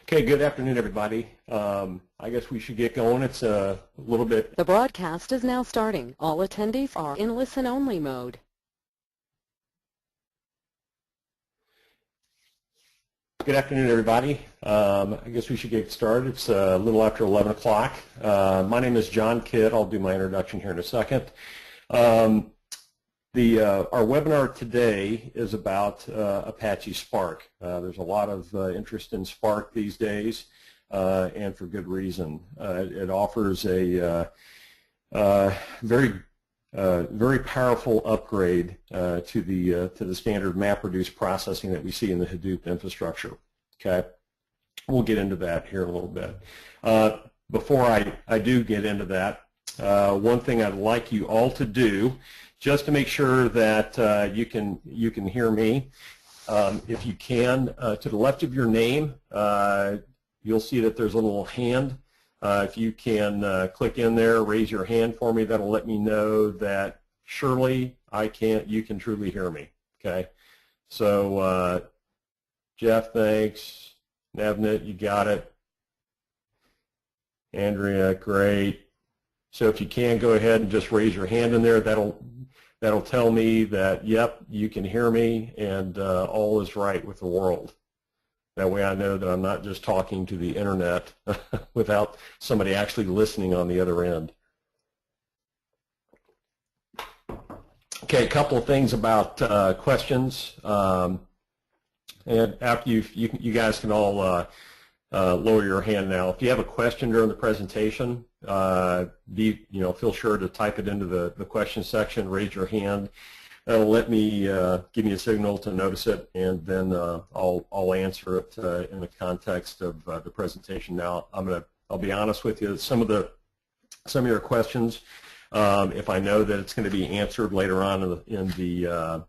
Okay, good afternoon, everybody. I guess we should get going. It's a little bit. The broadcast is now starting. All attendees are in listen-only mode. Good afternoon, everybody. I guess we should get started. It's a little after 11 o'clock. My name is John Kidd. I'll do my introduction here in a second. Our webinar today is about Apache Spark. There's a lot of interest in Spark these days, and for good reason. It offers a very powerful upgrade to the standard MapReduce processing that we see in the Hadoop infrastructure. Okay, we'll get into that here in a little bit. Before I do get into that, one thing I'd like you all to do, just to make sure that you can hear me, if you can, to the left of your name, you'll see that there's a little hand. If you can click in there, raise your hand for me, that'll let me know that surely you can truly hear me. Okay, so Jeff, thanks. Navnit, you got it. Andrea, great. So if you can, go ahead and just raise your hand in there. That'll tell me that, yep, you can hear me and all is right with the world. That way I know that I'm not just talking to the internet without somebody actually listening on the other end. Okay, a couple of things about questions. And after you guys can all lower your hand now. If you have a question during the presentation, feel sure to type it into the question section, raise your hand. That'll let me give me a signal to notice it, and then I'll answer it in the context of the presentation. Now, I'll be honest with you. Some of your questions, if I know that it's going to be answered later on in the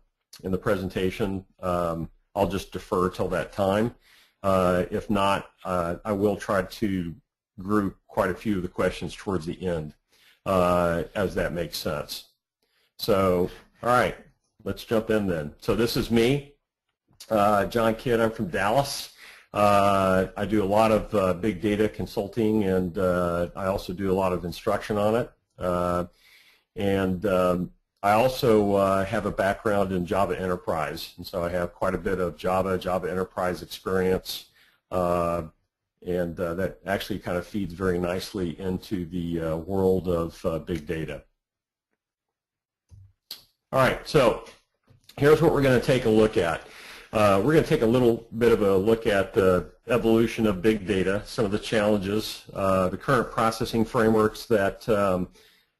presentation, I'll just defer till that time. If not, I will try to group quite a few of the questions towards the end, as that makes sense. So, all right, let's jump in then. So this is me, John Kidd. I'm from Dallas. I do a lot of big data consulting, and I also do a lot of instruction on it. I also have a background in Java Enterprise, and so I have quite a bit of Java Enterprise experience, and that actually kind of feeds very nicely into the world of big data. All right, so here's what we're going to take a look at. We're going to take a little bit of a look at the evolution of big data, some of the challenges, the current processing frameworks that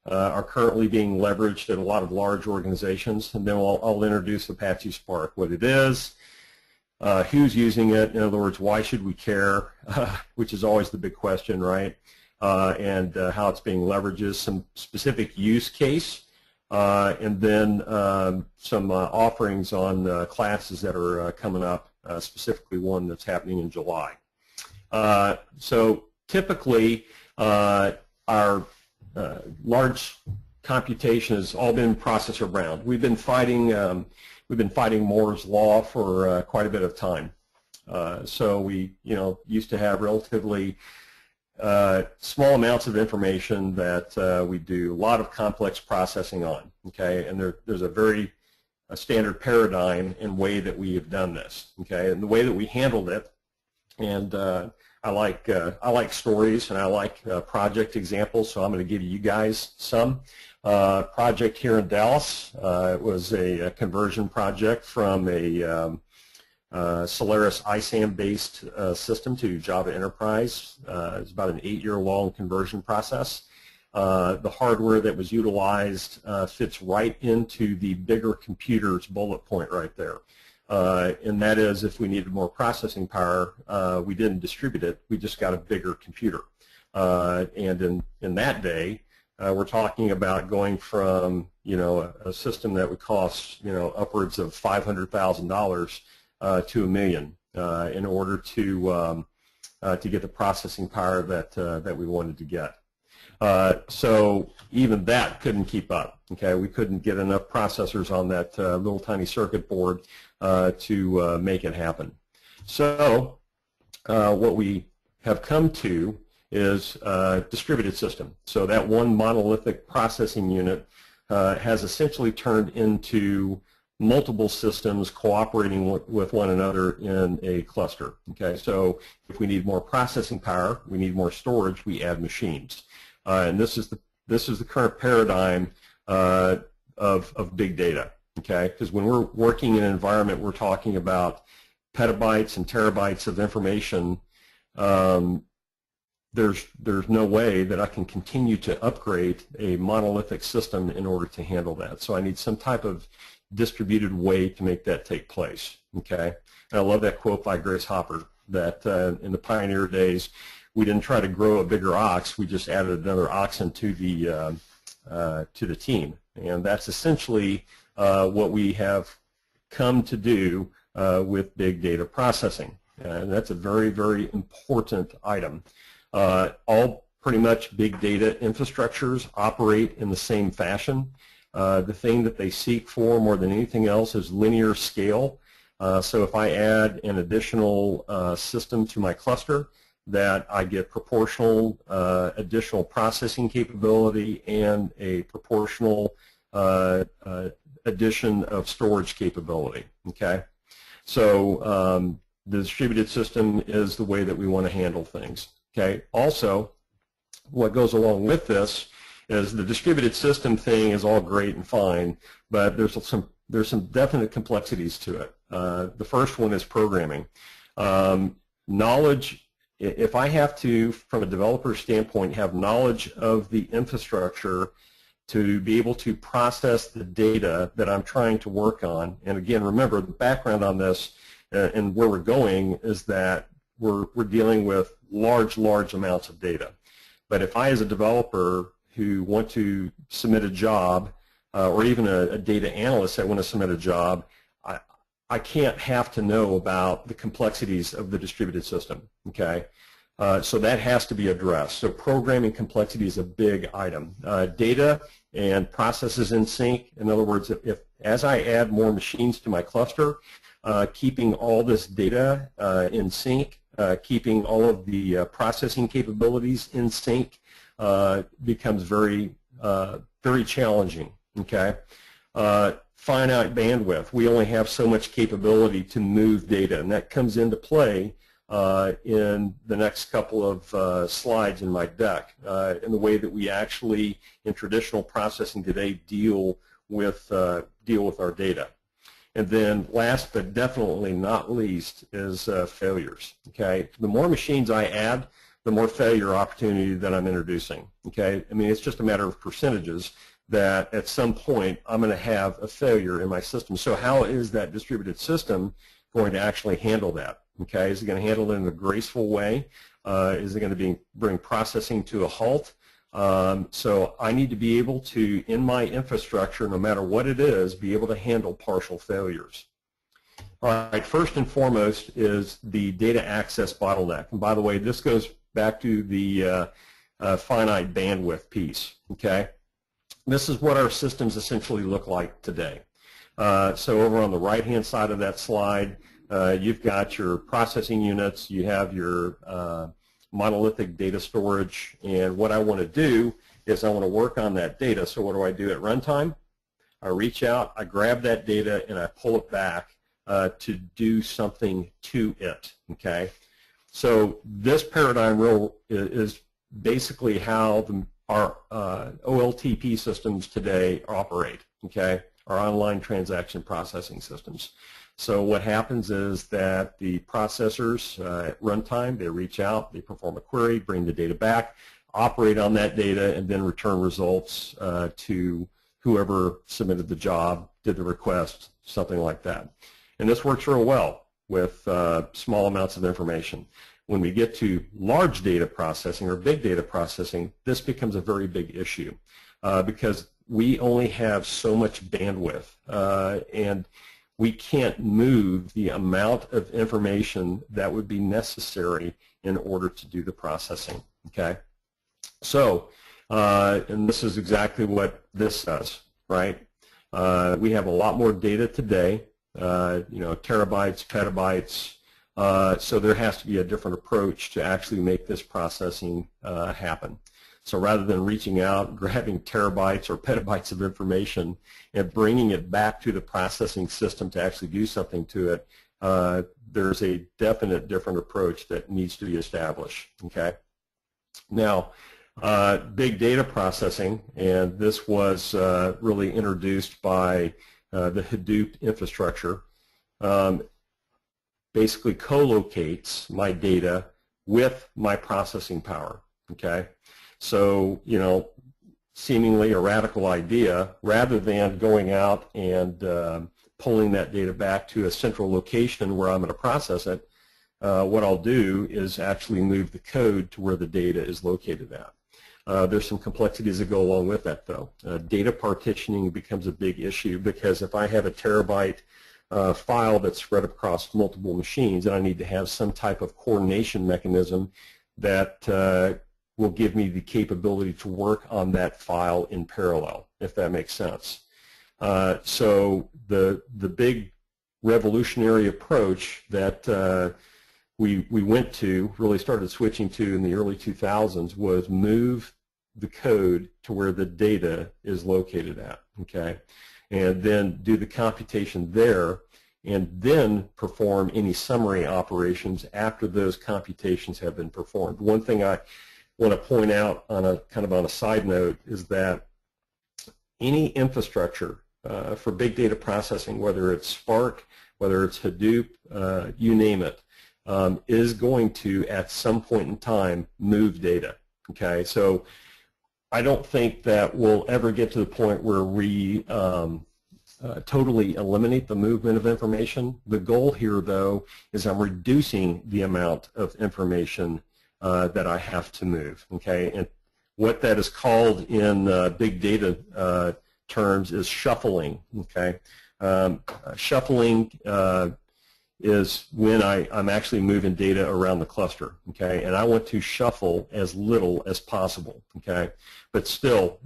are currently being leveraged at a lot of large organizations, and then I'll introduce Apache Spark, what it is, who's using it, in other words, why should we care, which is always the big question, right, and how it's being leveraged, some specific use case, and then some offerings on classes that are coming up, specifically one that's happening in July. So typically, our large computation has all been processor bound. We've been fighting Moore's law for quite a bit of time. So we used to have relatively small amounts of information that we do a lot of complex processing on. Okay, and there's a standard paradigm and way that we have done this. Okay, and the way that we handled it, and I like stories, and I like project examples, so I'm going to give you guys some. Project here in Dallas, it was a conversion project from a Solaris ISAM-based system to Java Enterprise. It's about an 8-year-long conversion process. The hardware that was utilized fits right into the bigger computer's bullet point right there. And that is, if we needed more processing power, we didn't distribute it, we just got a bigger computer. And in that day, we're talking about going from a system that would cost upwards of $500,000 to $1 million in order to get the processing power that we wanted to get. So even that couldn't keep up. Okay, we couldn't get enough processors on that little tiny circuit board to make it happen. So what we have come to is a distributed system. So that one monolithic processing unit has essentially turned into multiple systems cooperating with one another in a cluster. Okay, so if we need more processing power, we need more storage, we add machines, and this is the current paradigm of big data. Okay, because when we're working in an environment, we're talking about petabytes and terabytes of information. There's no way that I can continue to upgrade a monolithic system in order to handle that. So I need some type of distributed way to make that take place. Okay, and I love that quote by Grace Hopper that in the pioneer days, we didn't try to grow a bigger ox, we just added another oxen to the team, and that's essentially what we have come to do with big data processing, and that's a very, very important item. All pretty much big data infrastructures operate in the same fashion. The thing that they seek for more than anything else is linear scale. So if I add an additional system to my cluster, that I get proportional additional processing capability and a proportional addition of storage capability. Okay, so the distributed system is the way that we want to handle things. Okay, also what goes along with this is the distributed system thing is all great and fine, but there's some definite complexities to it. The first one is programming. Knowledge, if I have to, from a developer standpoint, have knowledge of the infrastructure to be able to process the data that I'm trying to work on, and again, remember the background on this and where we're going is that we're dealing with large amounts of data. But if I, as a developer who want to submit a job, or even a data analyst that want to submit a job, I can't have to know about the complexities of the distributed system. Okay, so that has to be addressed. So programming complexity is a big item. Data and processes in sync. In other words, if as I add more machines to my cluster, keeping all this data in sync, keeping all of the processing capabilities in sync becomes very challenging. Okay, finite bandwidth. We only have so much capability to move data, and that comes into play in the next couple of slides in my deck, in the way that we actually, in traditional processing today, deal with our data. And then last but definitely not least is failures. Okay, the more machines I add, the more failure opportunity that I'm introducing. Okay, I mean, it's just a matter of percentages that at some point I'm going to have a failure in my system. So how is that distributed system going to actually handle that? Okay, is it going to handle it in a graceful way? Is it going to bring processing to a halt? So I need to be able to, in my infrastructure, no matter what it is, be able to handle partial failures. All right, first and foremost is the data access bottleneck. And by the way, this goes back to the finite bandwidth piece. Okay, this is what our systems essentially look like today. So over on the right-hand side of that slide, you've got your processing units, you have your monolithic data storage, and what I want to do is I want to work on that data. So what do I do at runtime? I reach out, I grab that data, and I pull it back to do something to it. Okay, so this paradigm rule is basically how our OLTP systems today operate. Okay, our online transaction processing systems. So what happens is that the processors at runtime, they reach out, they perform a query, bring the data back, operate on that data, and then return results to whoever submitted the job, did the request, something like that. And this works real well with small amounts of information. When we get to large data processing or big data processing, this becomes a very big issue because we only have so much bandwidth, and we can't move the amount of information that would be necessary in order to do the processing. Okay, so and this is exactly what this does, right? We have a lot more data today, you know, terabytes, petabytes, So there has to be a different approach to actually make this processing happen. So rather than reaching out, grabbing terabytes or petabytes of information and bringing it back to the processing system to actually do something to it, there's a definite different approach that needs to be established. Okay. Now, big data processing, and this was really introduced by the Hadoop infrastructure, basically co-locates my data with my processing power. Okay. So, you know, seemingly a radical idea, rather than going out and pulling that data back to a central location where I'm going to process it, what I'll do is actually move the code to where the data is located at. There's some complexities that go along with that, though. Data partitioning becomes a big issue, because if I have a terabyte file that's spread across multiple machines, then I need to have some type of coordination mechanism that will give me the capability to work on that file in parallel, if that makes sense. So the big revolutionary approach that we went to, really started switching to in the early 2000s, was move the code to where the data is located at, okay? And then do the computation there, and then perform any summary operations after those computations have been performed. One thing I want to point out on a kind of on a side note is that any infrastructure for big data processing, whether it's Spark, whether it's Hadoop, you name it, is going to, at some point in time, move data. Okay, so I don't think that we'll ever get to the point where we totally eliminate the movement of information. The goal here, though, is I'm reducing the amount of information that I have to move. Okay, and what that is called in big data terms is shuffling. Okay, shuffling is when I'm actually moving data around the cluster. Okay, and I want to shuffle as little as possible. Okay, but still,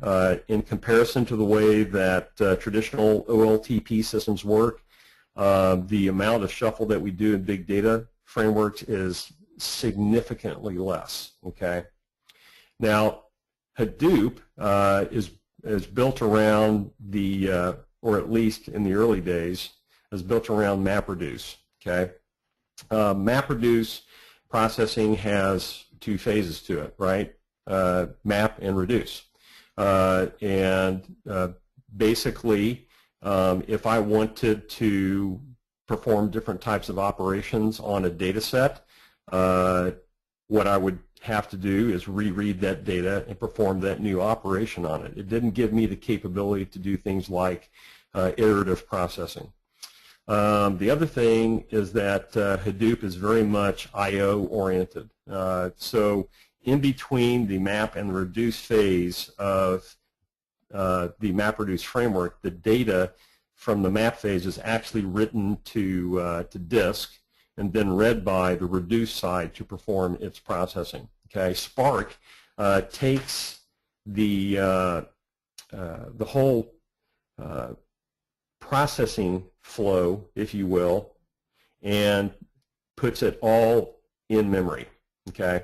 in comparison to the way that traditional OLTP systems work, the amount of shuffle that we do in big data frameworks is significantly less. Okay. Now, Hadoop is built around the, or at least in the early days, is built around MapReduce. Okay. MapReduce processing has two phases to it, right? Map and reduce. Basically, if I wanted to perform different types of operations on a data set, what I would have to do is reread that data and perform that new operation on it. It didn't give me the capability to do things like iterative processing. The other thing is that Hadoop is very much I/O oriented. So in between the map and the reduce phase of the MapReduce framework, the data from the map phase is actually written to disk and then read by the reduce side to perform its processing. Okay, Spark takes the whole processing flow, if you will, and puts it all in memory. Okay,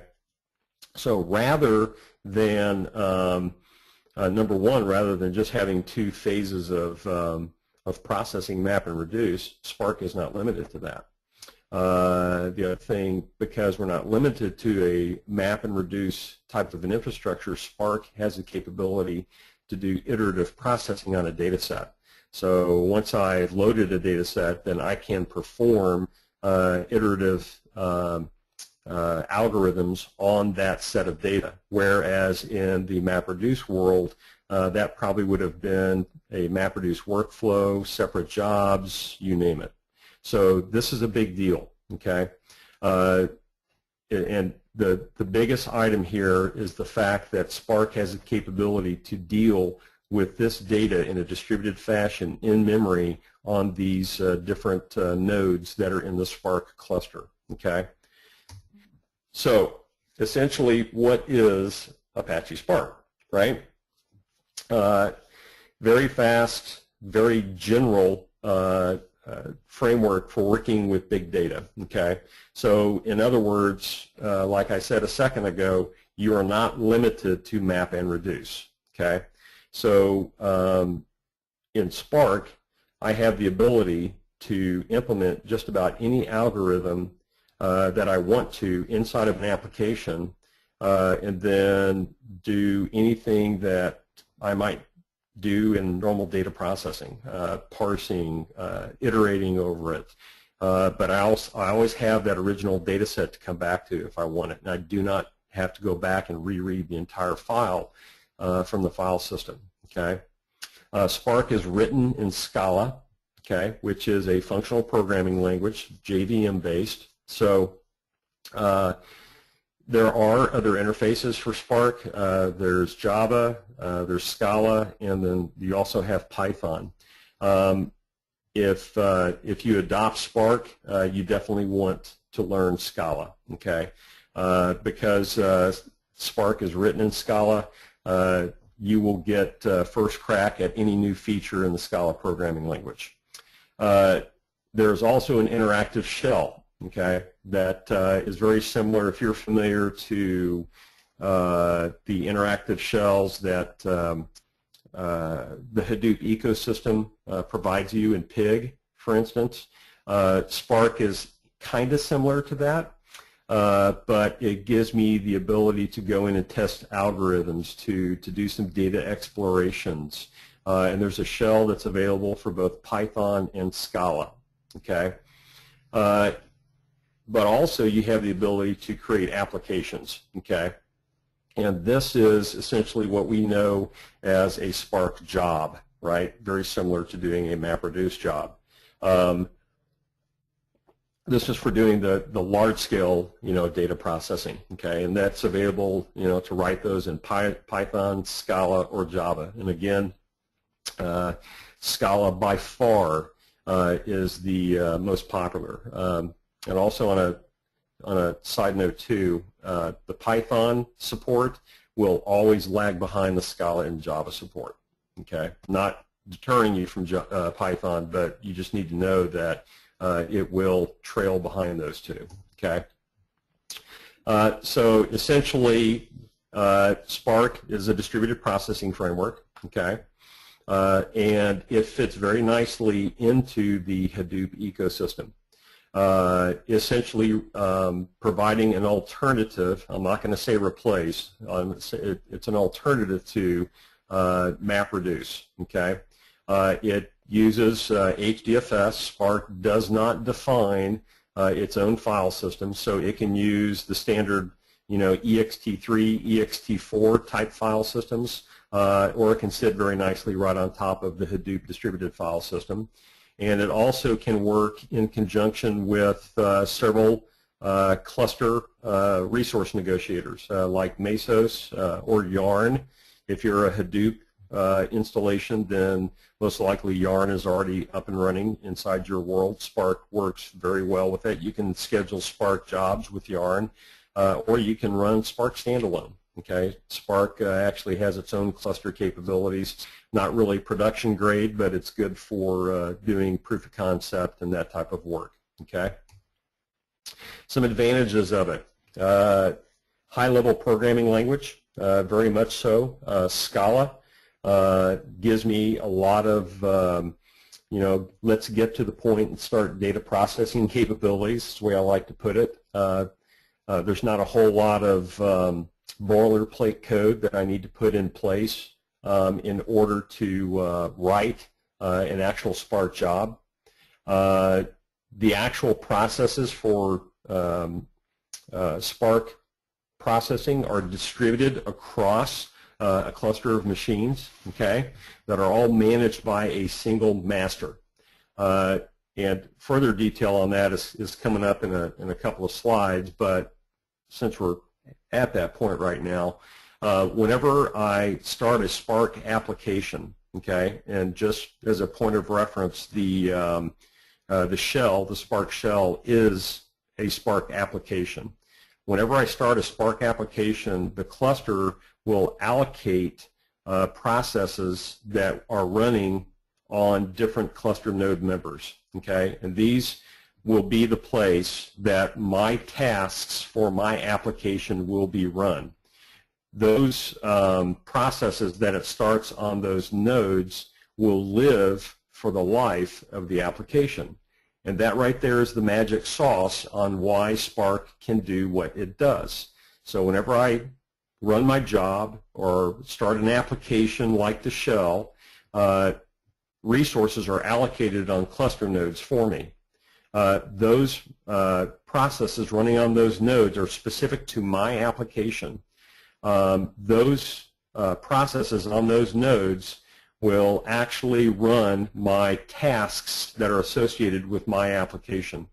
so rather than number one, rather than just having two phases of processing, map and reduce, Spark is not limited to that. The other thing, because we're not limited to a map and reduce type of an infrastructure, Spark has the capability to do iterative processing on a data set. So once I've loaded a data set, then I can perform iterative algorithms on that set of data, whereas in the MapReduce world, that probably would have been a MapReduce workflow, separate jobs, you name it. So this is a big deal, okay? And the biggest item here is the fact that Spark has the capability to deal with this data in a distributed fashion in memory on these different nodes that are in the Spark cluster, okay? So essentially, what is Apache Spark, right? Very fast, very general framework for working with big data. Okay, so in other words, like I said a second ago, you are not limited to map and reduce. Okay, so in Spark, I have the ability to implement just about any algorithm that I want to inside of an application, and then do anything that I might do in normal data processing, parsing, iterating over it. But I always have that original data set to come back to if I want it, and I do not have to go back and reread the entire file from the file system. Okay, Spark is written in Scala, okay, which is a functional programming language, JVM based. So there are other interfaces for Spark. There's Java, there's Scala, and then you also have Python. If you adopt Spark, you definitely want to learn Scala, okay? Because Spark is written in Scala, you will get first crack at any new feature in the Scala programming language. There's also an interactive shell, okay, that is very similar, if you're familiar, to the interactive shells that the Hadoop ecosystem provides you in PIG, for instance. Spark is kind of similar to that, but it gives me the ability to go in and test algorithms to do some data explorations. And there's a shell that's available for both Python and Scala, okay? But also you have the ability to create applications, okay? And this is essentially what we know as a Spark job, right? Very similar to doing a MapReduce job. This is for doing the large-scale, data processing, okay? And that's available, to write those in Python, Scala, or Java. And again, Scala by far is the most popular. And also on a side note too, the Python support will always lag behind the Scala and Java support. Okay, not deterring you from Python, but you just need to know that it will trail behind those two. Okay, so essentially, Spark is a distributed processing framework. Okay. And it fits very nicely into the Hadoop ecosystem. Essentially providing an alternative, I'm not going to say replace, it's an alternative to MapReduce, okay? It uses HDFS. Spark does not define its own file system, so it can use the standard, ext3, ext4 type file systems, or it can sit very nicely right on top of the Hadoop distributed file system. And it also can work in conjunction with several cluster resource negotiators like Mesos or Yarn. If you're a Hadoop installation, then most likely Yarn is already up and running inside your world. Spark works very well with it. You can schedule Spark jobs with Yarn, or you can run Spark Standalone. Okay, Spark actually has its own cluster capabilities. Not really production grade, but it's good for doing proof of concept and that type of work. Okay. Some advantages of it: high-level programming language, very much so. Scala gives me a lot of let's get to the point and start data processing capabilities. That's the way I like to put it. There's not a whole lot of boilerplate code that I need to put in place in order to write an actual Spark job. The actual processes for Spark processing are distributed across a cluster of machines, okay, that are all managed by a single master. And further detail on that is coming up in a couple of slides, but since we're at that point right now, whenever I start a Spark application, okay, and just as a point of reference, the shell, the Spark shell, is a Spark application. Whenever I start a Spark application, the cluster will allocate processes that are running on different cluster node members, okay? And these will be the place that my tasks for my application will be run. Those processes that it starts on those nodes will live for the life of the application. And that right there is the magic sauce on why Spark can do what it does. So whenever I run my job or start an application like the shell, resources are allocated on cluster nodes for me. Those processes running on those nodes are specific to my application. Those processes on those nodes will actually run my tasks that are associated with my application.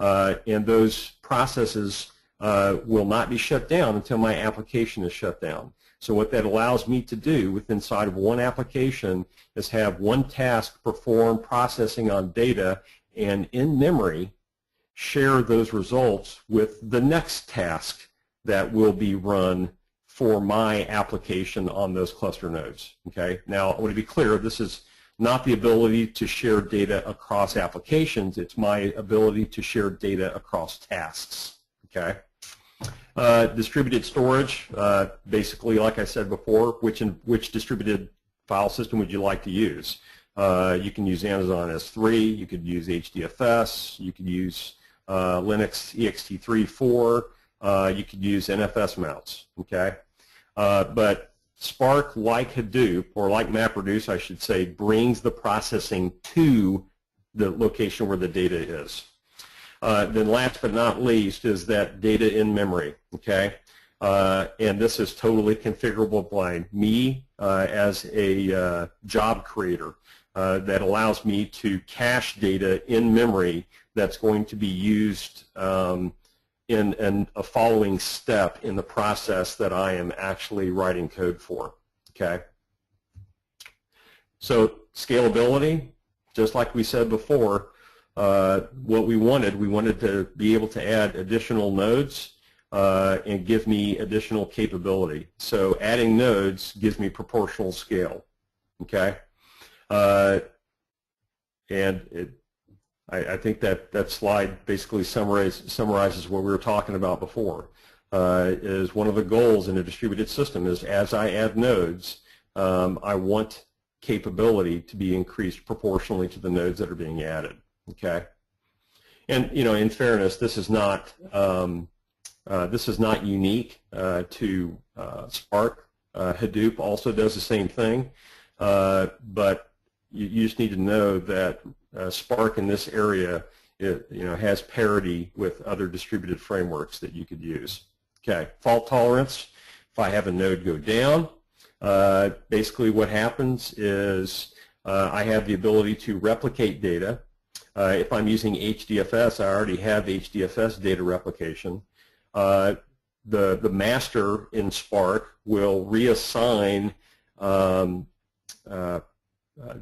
And those processes will not be shut down until my application is shut down. So what that allows me to do within inside of one application is have one task perform processing on data and in memory share those results with the next task that will be run for my application on those cluster nodes. Okay. Now, I want to be clear, this is not the ability to share data across applications, it's my ability to share data across tasks. Okay. Distributed storage, basically, like I said before, which distributed file system would you like to use? You can use Amazon S3, you could use HDFS, you could use Linux ext3.4, you could use NFS mounts, okay? But Spark, like Hadoop, or like MapReduce, I should say, brings the processing to the location where the data is. Then last but not least is that data in memory, okay? And this is totally configurable by me as a job creator that allows me to cache data in memory that's going to be used in a following step in the process that I am actually writing code for, okay? So scalability, just like we said before, what we wanted to be able to add additional nodes and give me additional capability. So adding nodes gives me proportional scale, okay? I think that slide basically summarizes what we were talking about before. Is one of the goals in a distributed system is as I add nodes, I want capability to be increased proportionally to the nodes that are being added. Okay, and in fairness, this is not unique to Spark. Hadoop also does the same thing, but you just need to know that Spark in this area, has parity with other distributed frameworks that you could use. Okay, fault tolerance. If I have a node go down, basically what happens is I have the ability to replicate data. If I'm using HDFS, I already have HDFS data replication. The master in Spark will reassign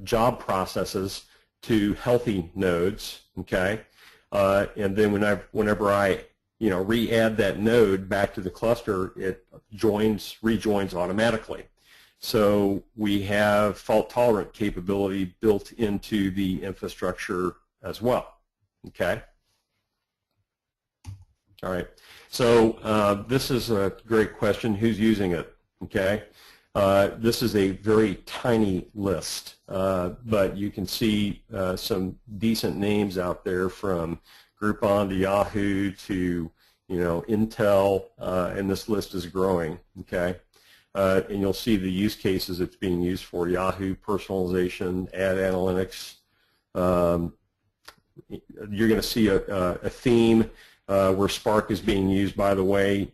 job processes to healthy nodes, okay? And then whenever I re-add that node back to the cluster, it rejoins automatically. So we have fault-tolerant capability built into the infrastructure as well, okay? All right, so this is a great question. Who's using it, okay? This is a very tiny list, but you can see some decent names out there from Groupon to Yahoo to Intel, and this list is growing, okay? And you'll see the use cases it's being used for: Yahoo personalization, ad analytics. You're going to see a theme where Spark is being used, by the way.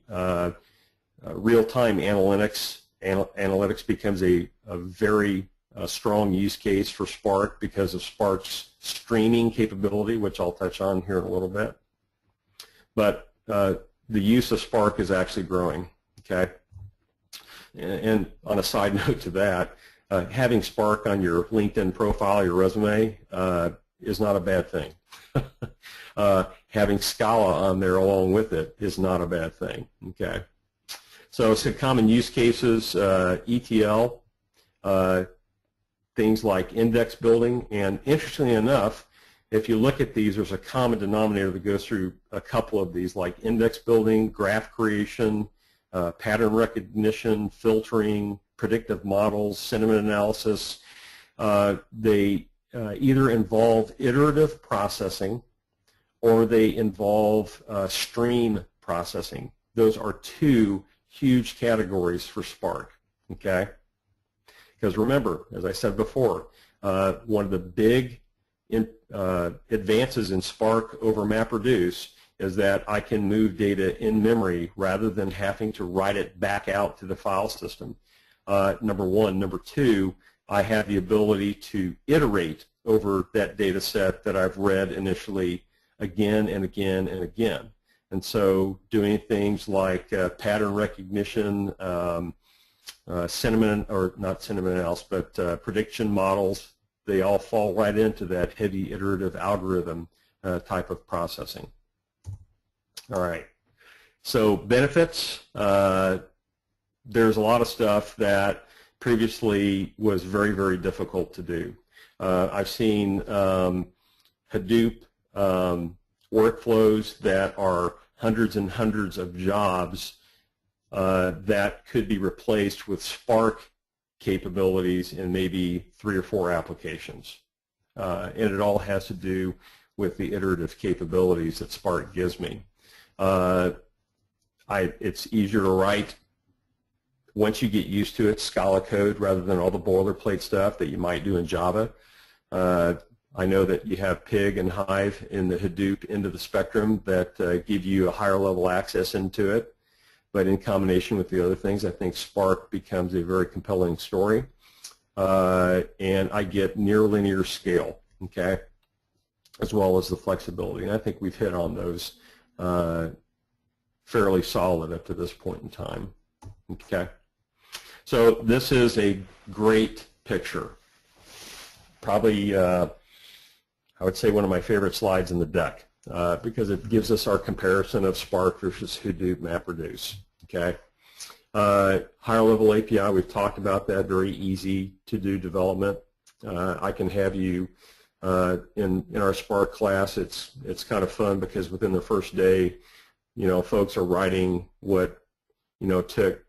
Real-time analytics. Analytics becomes a very strong use case for Spark because of Spark's streaming capability, which I'll touch on here in a little bit. But the use of Spark is actually growing, okay? And on a side note to that, having Spark on your LinkedIn profile, your resume, is not a bad thing. Having Scala on there along with it is not a bad thing, okay? So some common use cases: ETL, things like index building, and interestingly enough, if you look at these, there's a common denominator that goes through a couple of these, like index building, graph creation, pattern recognition, filtering, predictive models, sentiment analysis. They either involve iterative processing or they involve stream processing. Those are two huge categories for Spark, okay? Because remember, as I said before, one of the big advances in Spark over MapReduce is that I can move data in memory rather than having to write it back out to the file system. Number one. Number two, I have the ability to iterate over that data set that I've read initially again and again and again. And so doing things like pattern recognition, sentiment, or not sentiment analysis, but prediction models, they all fall right into that heavy iterative algorithm type of processing. All right. So benefits, there's a lot of stuff that previously was very, very difficult to do. I've seen Hadoop workflows that are hundreds and hundreds of jobs that could be replaced with Spark capabilities in maybe 3 or 4 applications. And it all has to do with the iterative capabilities that Spark gives me. It's easier to write once you get used to it, Scala code rather than all the boilerplate stuff that you might do in Java. I know that you have Pig and Hive in the Hadoop end of the spectrum that give you a higher level access into it. But in combination with the other things, I think Spark becomes a very compelling story. And I get near linear scale, okay, as well as the flexibility. And I think we've hit on those fairly solid up to this point in time, okay. So this is a great picture. Probably, I would say, one of my favorite slides in the deck because it gives us our comparison of Spark versus Hadoop MapReduce. Okay, higher level API, we've talked about that. Very easy to do development. I can have you in our Spark class. It's kind of fun because within the first day, you know, folks are writing what took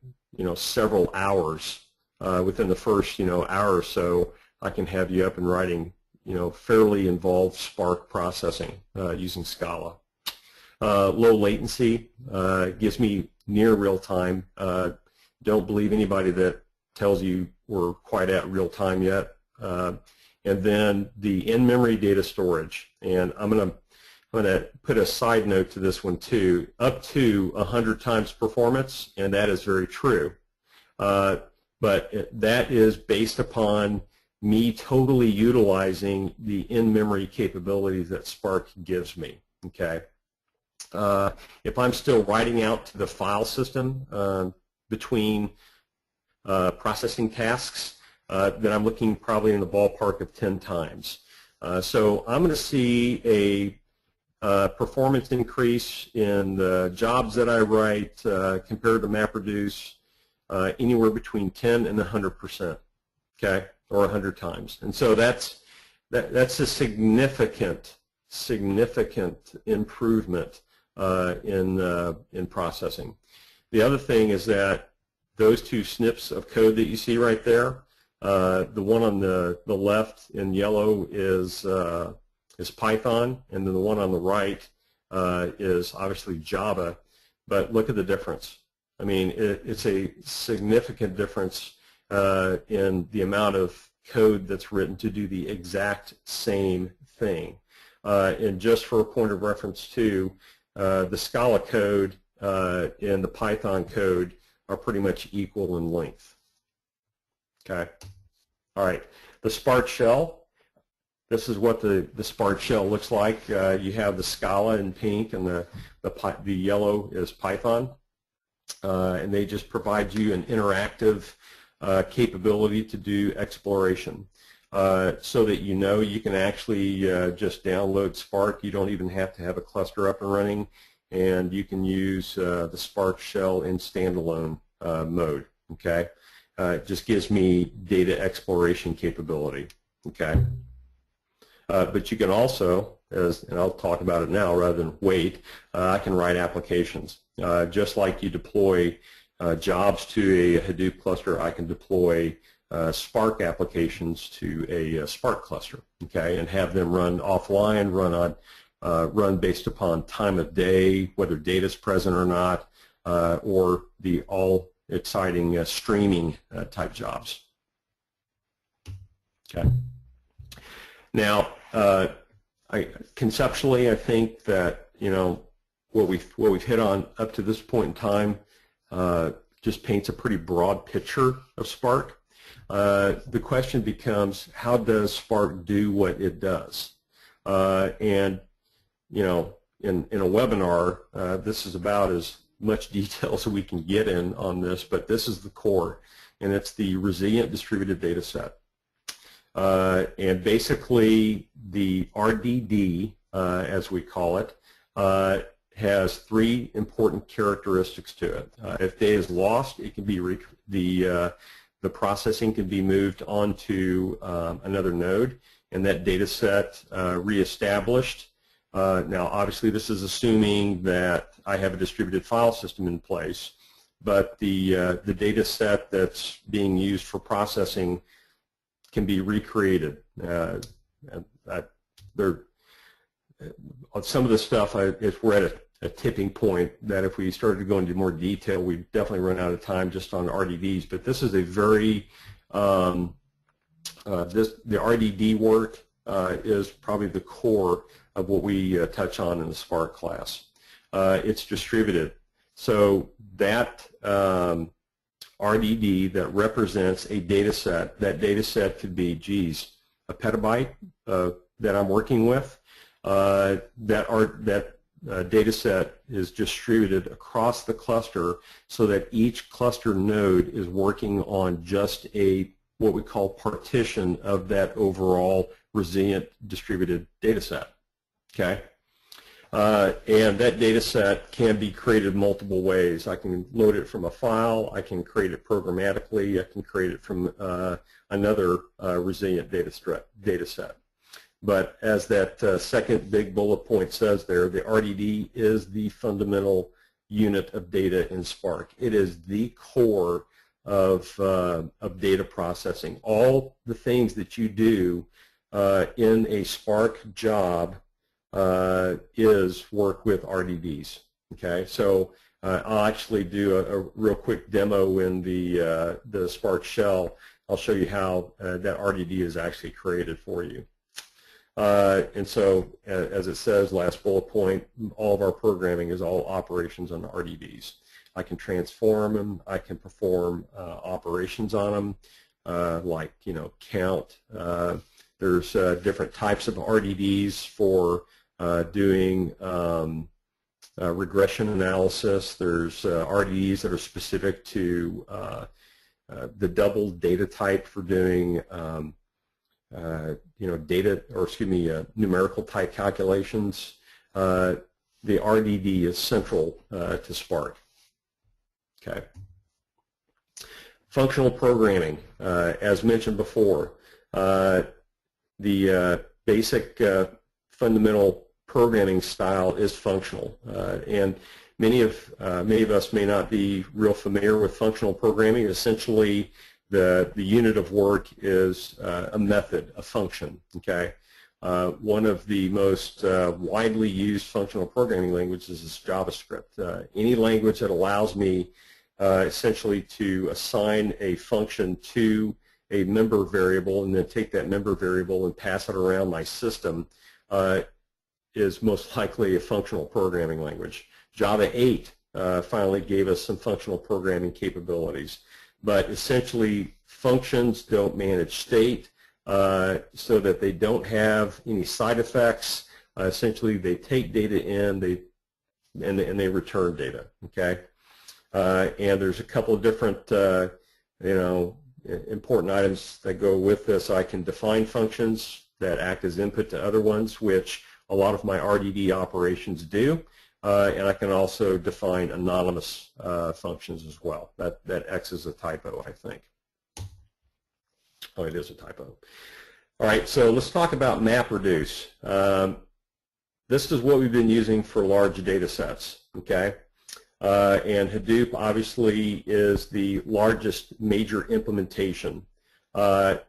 several hours. Within the first hour or so, I can have you up and writing fairly involved Spark processing using Scala. Low latency gives me near real time. Don't believe anybody that tells you we're quite at real time yet. And then the in-memory data storage. And I'm going to put a side note to this one too. Up to 100 times performance, and that is very true. But that is based upon me totally utilizing the in-memory capabilities that Spark gives me, okay? If I'm still writing out to the file system between processing tasks, then I'm looking probably in the ballpark of 10 times. So I'm going to see a performance increase in the jobs that I write compared to MapReduce anywhere between 10 and 100%, okay? Or 100 times. And so that's a significant improvement in processing. The other thing is that those two snips of code that you see right there, the one on the left in yellow is Python, and then the one on the right is obviously Java. But look at the difference. I mean, it's a significant difference in the amount of code that's written to do the exact same thing. And just for a point of reference too, the Scala code and the Python code are pretty much equal in length. Okay. All right. The Spark shell. This is what the Spark shell looks like. You have the Scala in pink, and the yellow is Python. And they just provide you an interactive capability to do exploration so that you can actually just download Spark. You don't even have to have a cluster up and running, and you can use the Spark shell in standalone mode, okay? It just gives me data exploration capability. Okay. But you can also, and I'll talk about it now rather than wait, I can write applications. Just like you deploy jobs to a Hadoop cluster, I can deploy Spark applications to a Spark cluster, okay, and have them run offline, run based upon time of day, whether data is present or not, or the all exciting streaming type jobs. Okay. Now, conceptually, I think that what we've hit on up to this point in time just paints a pretty broad picture of Spark. The question becomes, how does Spark do what it does? And in a webinar, this is about as much detail as we can get in on this, but this is the core, and it's the resilient distributed data set. And basically, the RDD, as we call it, has three important characteristics to it. If data is lost, it can be the processing can be moved onto another node, and that data set reestablished. Now, obviously, this is assuming that I have a distributed file system in place, but the data set that's being used for processing can be recreated. Some of the stuff, if we're at a tipping point that if we started to go into more detail, we'd definitely run out of time just on RDDs. But this is a very, the RDD work is probably the core of what we touch on in the Spark class. It's distributed. So that RDD that represents a data set, that data set could be, geez, a petabyte that I'm working with. That data set is distributed across the cluster so that each cluster node is working on just what we call partition of that overall resilient distributed data set. Okay? And that data set can be created multiple ways. I can load it from a file, I can create it programmatically, I can create it from another resilient data set. But as that second big bullet point says there, the RDD is the fundamental unit of data in Spark. It is the core of data processing. All the things that you do in a Spark job is work with RDDs. Okay, so I'll actually do a real quick demo in the Spark shell. I'll show you how that RDD is actually created for you. And so, as it says, last bullet point, all of our programming is all operations on RDDs. I can transform them. I can perform operations on them, like count. There's different types of RDDs for doing regression analysis. There's RDDs that are specific to the double data type for doing numerical type calculations. The RDD is central to Spark. Okay. Functional programming, as mentioned before, the basic fundamental programming style is functional, and many of us may not be real familiar with functional programming. Essentially, the unit of work is a method, a function. Okay, one of the most widely used functional programming languages is JavaScript. Any language that allows me essentially to assign a function to a member variable and then take that member variable and pass it around my system is most likely a functional programming language. Java 8 finally gave us some functional programming capabilities. But essentially, functions don't manage state so that they don't have any side effects. Essentially, they take data in, and they return data. Okay, and there's a couple of different important items that go with this. I can define functions that act as input to other ones, which a lot of my RDD operations do. And I can also define anonymous functions as well. That X is a typo, I think. Oh, it is a typo. All right, so let's talk about MapReduce. This is what we've been using for large data sets, okay? And Hadoop obviously is the largest major implementation. And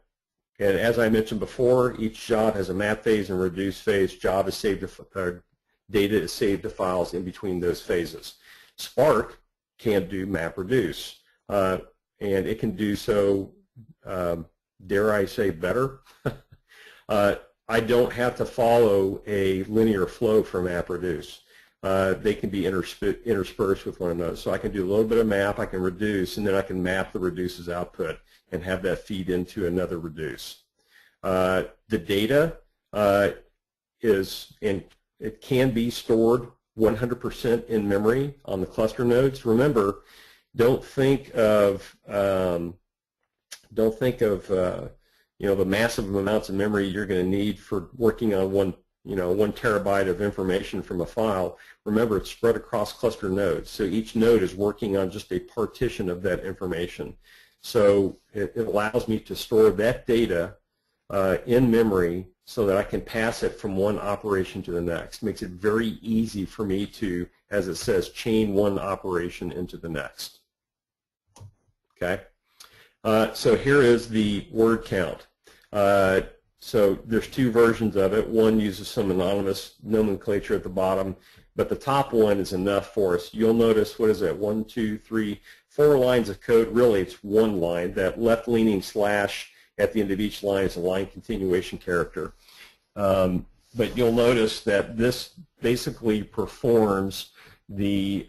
as I mentioned before, each job has a map phase and reduce phase. Job is saved to, data is saved to files in between those phases. Spark can do MapReduce, and it can do so, dare I say, better. I don't have to follow a linear flow for MapReduce. They can be interspersed with one another. So I can do a little bit of map, I can reduce, and then I can map the reduce's output and have that feed into another reduce. The data is, and it can be stored 100% in memory on the cluster nodes. Remember, don't think of you know, the massive amounts of memory you're going to need for working on 1 terabyte of information from a file. Remember, it's spread across cluster nodes, so each node is working on just a partition of that information. So it allows me to store that data in memory so that I can pass it from one operation to the next. Makes it very easy for me to, as it says, chain one operation into the next. Okay? So here is the word count. So there's 2 versions of it. One uses some anonymous nomenclature at the bottom, but the top one is enough for us. You'll notice, what is it, 1, 2, 3, 4 lines of code. Really, it's 1 line. That left-leaning slash at the end of each line is a line continuation character. But you'll notice that this basically performs the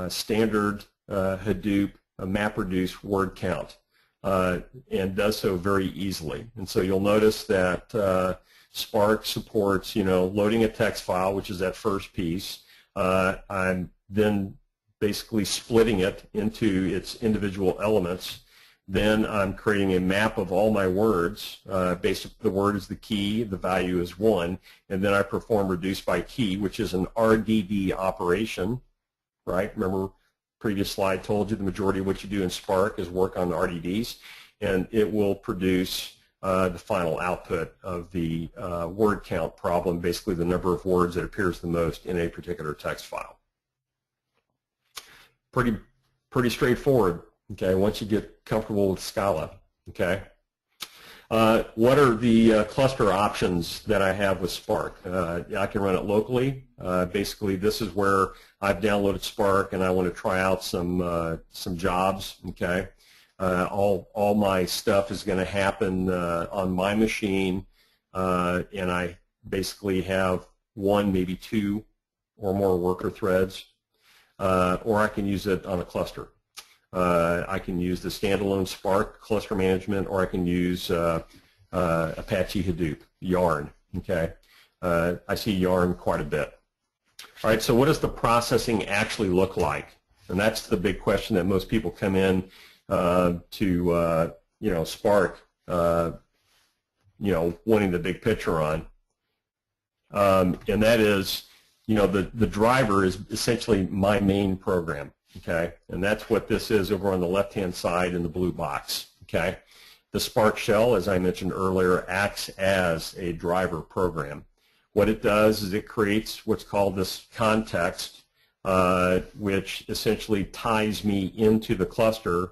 standard Hadoop MapReduce word count, and does so very easily. And so you'll notice that Spark supports, loading a text file, which is that first piece. I'm then basically splitting it into its individual elements. Then I'm creating a map of all my words. Basically, the word is the key, the value is 1, and then I perform reduce by key, which is an RDD operation, right? Remember, previous slide told you the majority of what you do in Spark is work on RDDs, and it will produce the final output of the word count problem, basically the number of words that appears the most in a particular text file. Pretty straightforward, okay, once you get comfortable with Scala, okay. What are the cluster options that I have with Spark? I can run it locally. Basically, this is where I've downloaded Spark and I want to try out some jobs. Okay, all my stuff is going to happen on my machine, and I basically have 1, maybe 2 or more worker threads, or I can use it on a cluster. I can use the standalone Spark cluster management, or I can use Apache Hadoop, Yarn. Okay, I see Yarn quite a bit. All right, so what does the processing actually look like? And that's the big question that most people come in to Spark, wanting the big picture on, and that is, the driver is essentially my main program. Okay, and that's what this is over on the left-hand side in the blue box. Okay, the Spark shell, as I mentioned earlier, acts as a driver program. What it does is it creates what's called this context, which essentially ties me into the cluster.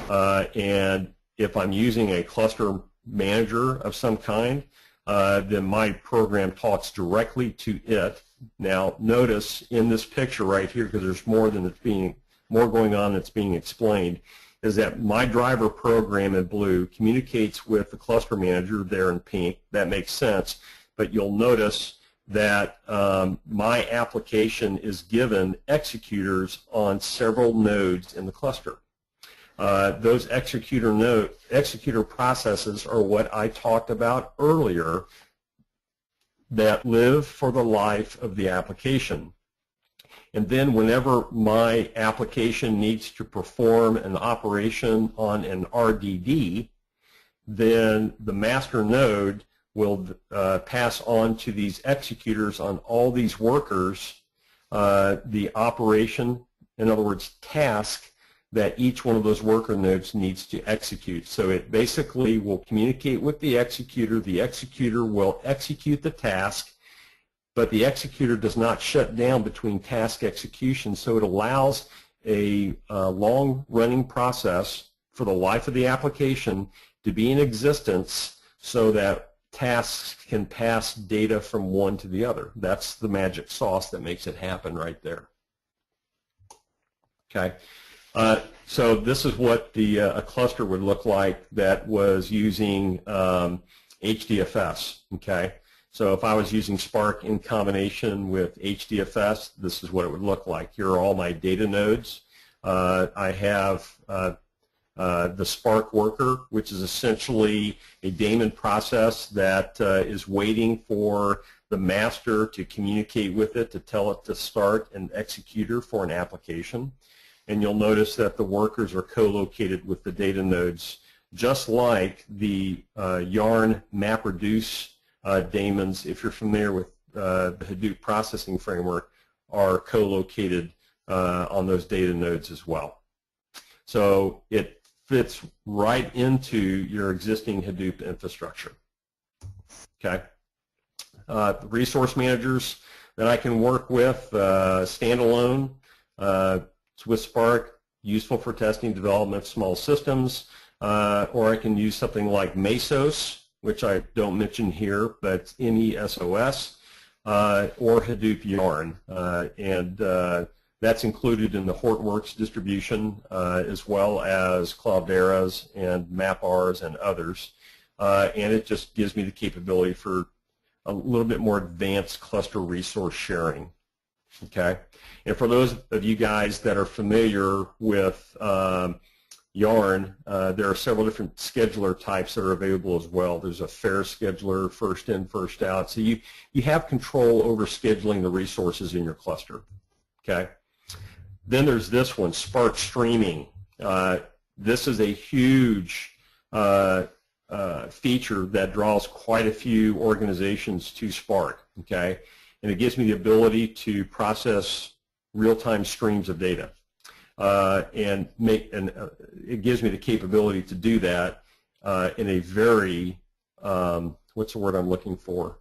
And if I'm using a cluster manager of some kind, then my program talks directly to it. Now, notice in this picture right here, because there's more going on that's being explained, is that my driver program in blue communicates with the cluster manager there in pink. That makes sense, but you'll notice that my application is given executors on several nodes in the cluster. Those executor processes are what I talked about earlier, that live for the life of the application. And then whenever my application needs to perform an operation on an RDD, then the master node will pass on to these executors on all these workers the operation, in other words, task that each one of those worker nodes needs to execute. So it basically will communicate with the executor. The executor will execute the task, but the executor does not shut down between task execution, so it allows a long-running process for the life of the application to be in existence so that tasks can pass data from one to the other. That's the magic sauce that makes it happen right there. Okay. So this is what a cluster would look like that was using HDFS. Okay. So if I was using Spark in combination with HDFS, this is what it would look like. Here are all my data nodes. I have the Spark worker, which is essentially a daemon process that is waiting for the master to communicate with it to tell it to start an executor for an application. And you'll notice that the workers are co-located with the data nodes, just like the Yarn MapReduce daemons, if you're familiar with the Hadoop processing framework, are co-located on those data nodes as well. So it fits right into your existing Hadoop infrastructure. Okay. The resource managers that I can work with, Standalone, it's with Spark, useful for testing development of small systems, or I can use something like Mesos, which I don't mention here, but it's MESOS, or Hadoop Yarn, and that's included in the Hortonworks distribution, as well as Cloudera's and MapR's and others, and it just gives me the capability for a little bit more advanced cluster resource sharing. Okay, and for those of you guys that are familiar with Yarn, there are several different scheduler types that are available as well. There's a fair scheduler, first in, first out. So you have control over scheduling the resources in your cluster. Okay. Then there's this one, Spark Streaming. This is a huge feature that draws quite a few organizations to Spark. Okay. And it gives me the ability to process real-time streams of data, and it gives me the capability to do that in a very what's the word I'm looking for?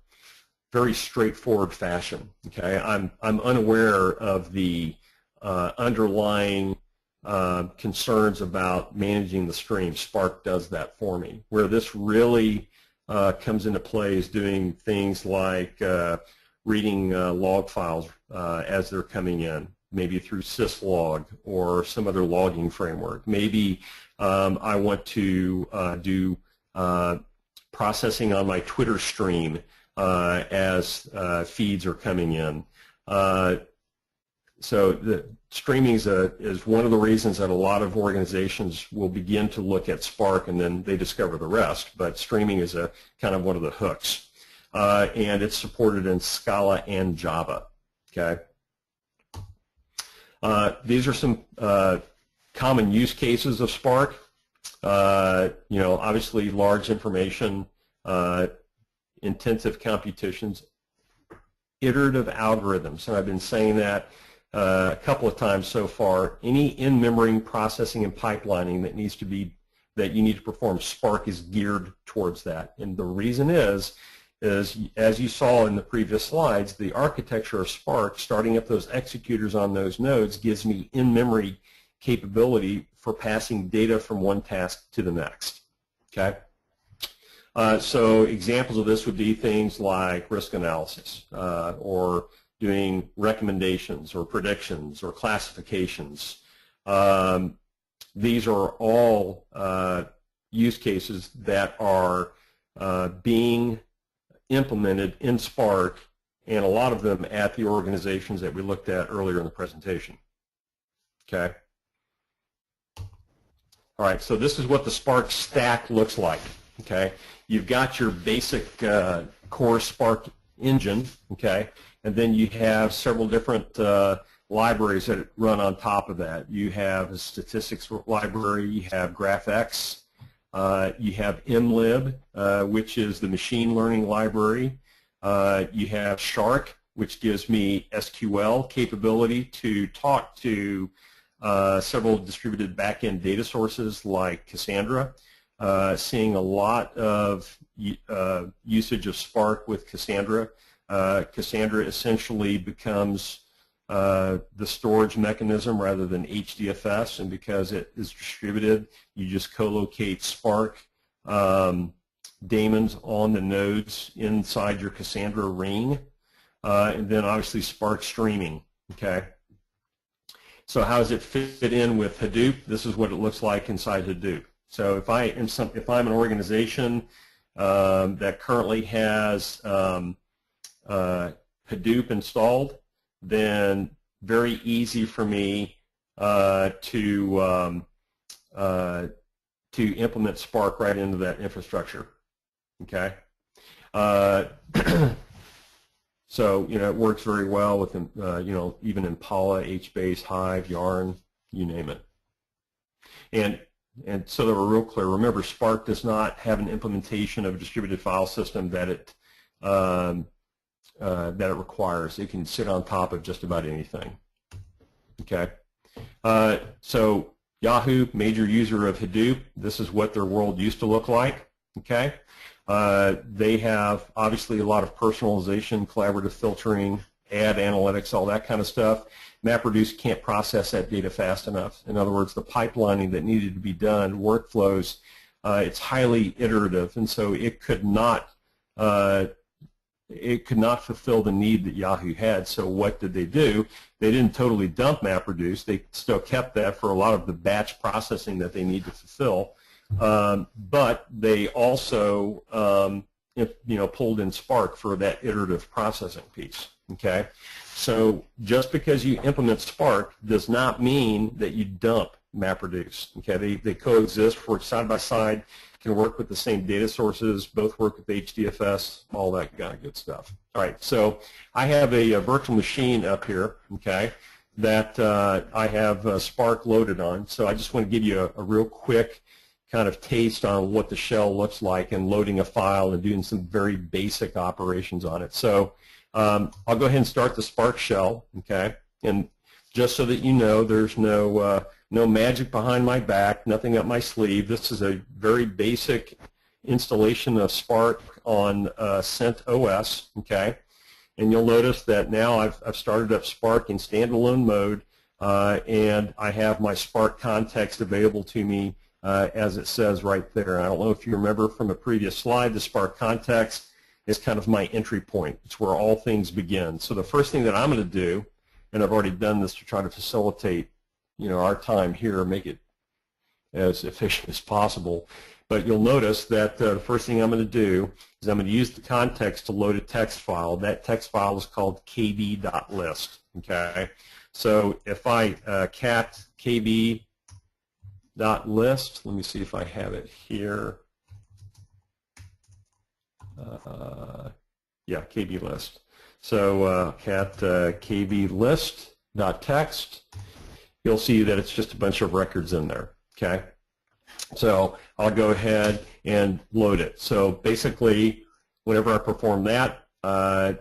Very straightforward fashion. Okay, I'm unaware of the underlying concerns about managing the stream. Spark does that for me. Where this really comes into play is doing things like reading log files as they're coming in, maybe through syslog or some other logging framework. Maybe I want to do processing on my Twitter stream as feeds are coming in. So the streaming is one of the reasons that a lot of organizations will begin to look at Spark and then they discover the rest, but streaming is a kind of one of the hooks. And it's supported in Scala and Java. Okay. These are some common use cases of Spark. You know, obviously large information, intensive computations, iterative algorithms, and I've been saying that a couple of times so far. Any in-memory processing and pipelining that you need to perform, Spark is geared towards that, and the reason is as you saw in the previous slides, the architecture of Spark, starting up those executors on those nodes, gives me in-memory capability for passing data from one task to the next. Okay. So examples of this would be things like risk analysis, or doing recommendations or predictions or classifications. These are all use cases that are being implemented in Spark, and a lot of them at the organizations that we looked at earlier in the presentation. Okay. All right, so this is what the Spark stack looks like. Okay, you've got your basic core Spark engine, okay, and then you have several different libraries that run on top of that. You have a statistics library, you have GraphX, you have MLib, which is the machine learning library. You have Shark, which gives me SQL capability to talk to several distributed back-end data sources like Cassandra, seeing a lot of usage of Spark with Cassandra. Cassandra essentially becomes the storage mechanism rather than HDFS, and because it is distributed, you just co-locate Spark daemons on the nodes inside your Cassandra ring, and then obviously Spark streaming. Okay. So how does it fit in with Hadoop? This is what it looks like inside Hadoop. So if I'm an organization that currently has Hadoop installed, then very easy for me to implement Spark right into that infrastructure. Okay. So it works very well with even Impala, HBase, Hive, Yarn, you name it. And so that we're real clear, remember Spark does not have an implementation of a distributed file system that it requires. It can sit on top of just about anything. Okay. So Yahoo, major user of Hadoop. This is what their world used to look like. Okay. They have obviously a lot of personalization, collaborative filtering, ad analytics, all that kind of stuff. MapReduce can't process that data fast enough. In other words, the pipelining that needed to be done, workflows, it's highly iterative, and so it could not fulfill the need that Yahoo had. So what did they do? They didn't totally dump MapReduce. They still kept that for a lot of the batch processing that they need to fulfill. But they also, pulled in Spark for that iterative processing piece. Okay, so just because you implement Spark does not mean that you dump MapReduce. Okay, they coexist, work side by side, can work with the same data sources, both work with HDFS, all that kind of good stuff. All right, so I have a virtual machine up here. Okay, that I have Spark loaded on. So I just want to give you a real quick kind of taste on what the shell looks like and loading a file and doing some very basic operations on it. So I'll go ahead and start the Spark shell, okay? And just so that you know, there's no magic behind my back, nothing up my sleeve. This is a very basic installation of Spark on CentOS, okay? And you'll notice that now I've started up Spark in standalone mode, and I have my Spark context available to me as it says right there. I don't know if you remember from a previous slide, the Spark context is kind of my entry point. It's where all things begin. So the first thing that I'm going to do, and I've already done this to try to facilitate, our time here, make it as efficient as possible. But you'll notice that the first thing I'm going to do is I'm going to use the context to load a text file. That text file is called kb.list. Okay, so if I cat kb.list, let me see if I have it here. Yeah, kb list. So cat kb list.text. You'll see that it's just a bunch of records in there. Okay, so I'll go ahead and load it. So basically, whenever I perform that,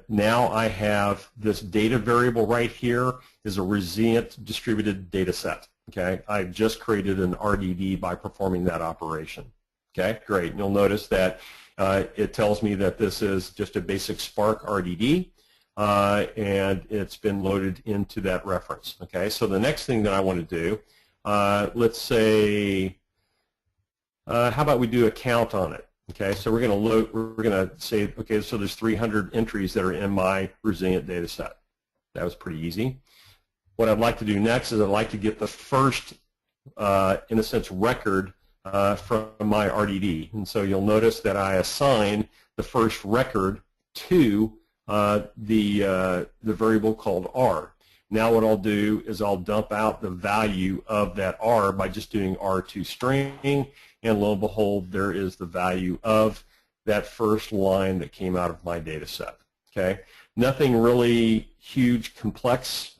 now I have this data variable right here is a resilient distributed data set. Okay, I've just created an RDD by performing that operation. Okay, great. And you'll notice that it tells me that this is just a basic Spark RDD, and it's been loaded into that reference. Okay, so the next thing that I want to do, let's say, how about we do a count on it? Okay, so we're going to say, okay, so there's 300 entries that are in my resilient data set. That was pretty easy. What I'd like to do next is I'd like to get the first, in a sense, record from my RDD. And so you'll notice that I assign the first record to the variable called R. Now what I'll do is I'll dump out the value of that R by just doing R2 string, and lo and behold, there is the value of that first line that came out of my data set. Okay, nothing really huge, complex,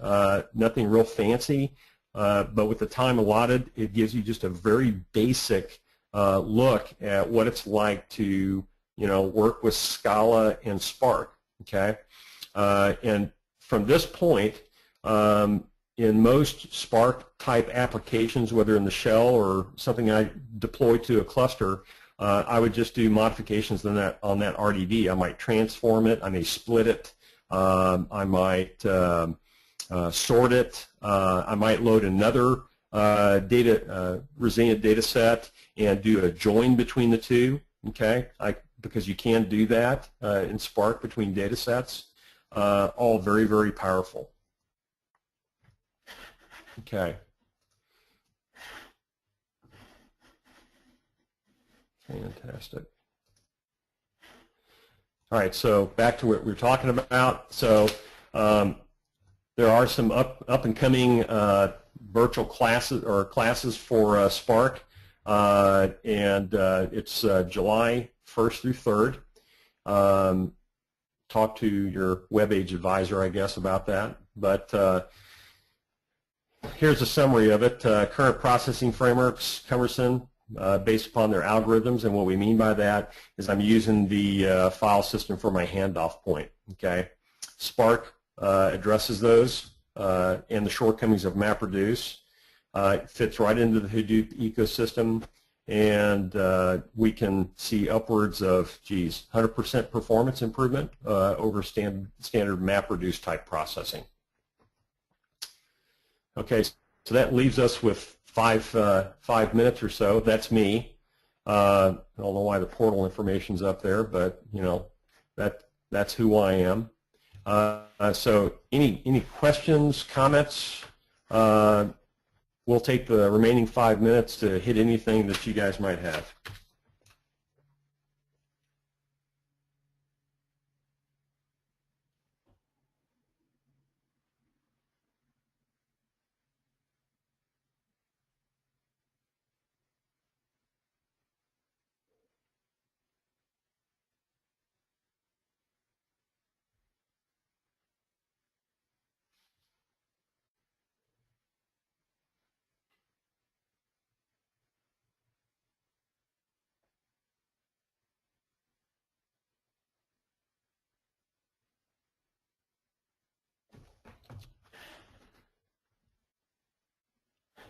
nothing real fancy. But with the time allotted, it gives you just a very basic look at what it's like to, work with Scala and Spark. Okay, and from this point, in most Spark type applications, whether in the shell or something I deploy to a cluster, I would just do modifications on that RDB. I might transform it. I may split it. I might sort it. I might load another resilient data set and do a join between the two. Okay, because you can do that in Spark between data sets. All very, very powerful. Okay. Fantastic. All right, so back to what we were talking about. So there are some up and coming virtual classes or classes for Spark, and it's July 1st through 3rd. Talk to your WebAge advisor, I guess, about that. But here's a summary of it. Current processing frameworks, cumbersome, based upon their algorithms, and what we mean by that is I'm using the file system for my handoff point. Okay, Spark addresses those and the shortcomings of MapReduce. It fits right into the Hadoop ecosystem, and we can see upwards of 100% performance improvement over standard MapReduce type processing. Okay, so that leaves us with 5 minutes or so. That's me. I don't know why the portal information's up there, but you know that's who I am. So any questions, comments? We'll take the remaining 5 minutes to hit anything that you guys might have.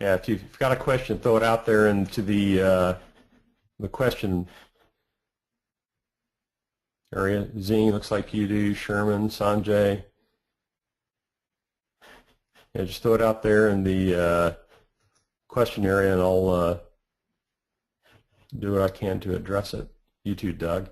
Yeah, if you've got a question, throw it out there into the question area. Zing, looks like you do. Sherman, Sanjay. Yeah, just throw it out there in the question area, and I'll do what I can to address it. You too, Doug.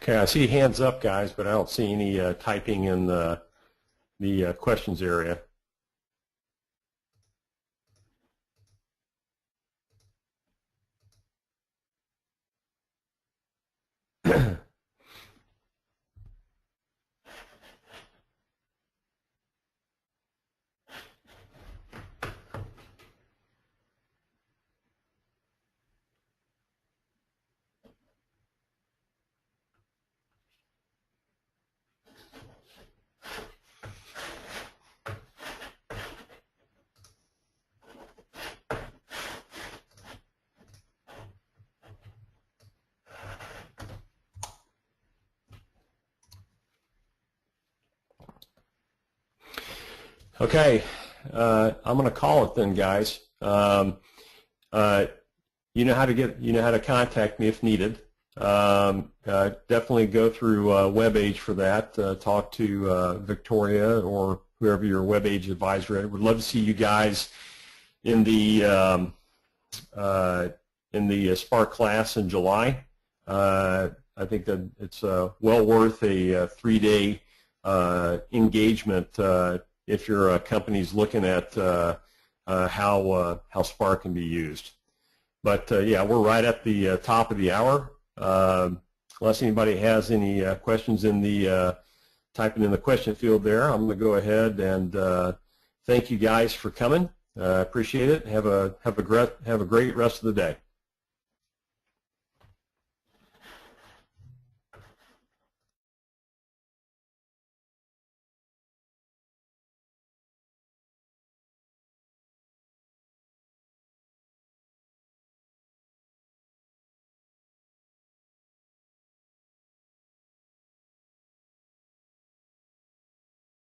Okay, I see hands up, guys, but I don't see any typing in the questions area. Okay, I'm going to call it then, guys. You know how to contact me if needed. Definitely go through WebAge for that. Talk to Victoria or whoever your WebAge advisor is. Would love to see you guys in the Spark class in July. I think that it's well worth a 3-day engagement if your company's looking at how Spark can be used. But yeah, we're right at the top of the hour. Unless anybody has any questions in the typing in the question field there, I'm going to go ahead and thank you guys for coming. Appreciate it. Have a great rest of the day.